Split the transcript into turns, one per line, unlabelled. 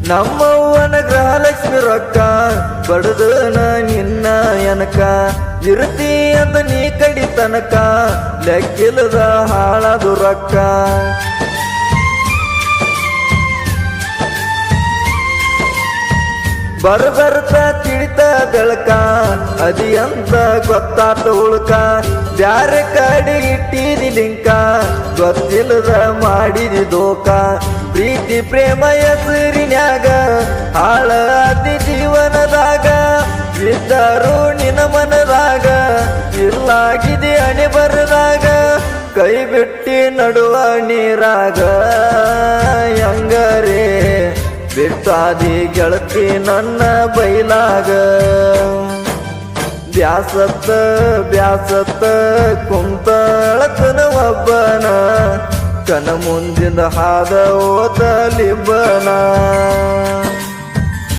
ನಮ್ಮವ್ವನ ಗೃಹಲಕ್ಷ್ಮಿ ರೊಕ್ಕ ಬಡದನ ನಿನ್ನ ಎನಕ ಇರ್ತಿ ಅಂತ ನೀ ಕಡಿ ತನಕ ಲೆಕ್ಕಿಲ್ಲದ ಹಾಳದು ರೊಕ್ಕ ಬರ್ಬರ್ತ ತಿಳಿತ ಬೆಳಕ ಅದಿ ಅಂತ ಗೊತ್ತಾತ ಉಳ್ಕ ಬ್ಯಾರೆ ಕಡೆ ಇಟ್ಟಿದಿ ಲಿಂಕ ಗೊತ್ತಿಲ್ಲದ ಮಾಡಿದಿ ದೋಕ ಪ್ರೀತಿ ಪ್ರೇಮ ಹೆಸರಿನ್ಯಾಗ ಹಾಳ ಅತಿ ಜೀವನದಾಗ ಇದ್ದರು ನಿನ್ನ ಮನದಾಗ ಇಲ್ಲಾಗಿದೆ ಅಣೆ ಬರದಾಗ ಕೈ ಬಿಟ್ಟಿ ನಡುವ ನೀರಾಗ ಹೆಂಗರೇ ಬಿಟ್ಟಾದಿ ಗೆಳತಿ ನನ್ನ ಬೈಲಾಗ ಬ್ಯಾಸತ್ತ ಬ್ಯಾಸತ್ತ ಕುಂತಳತನ ಒಬ್ಬನ ಕನ ಮುಂದಿನ ಹಾದ ಓದಲಿಬ್ಬನ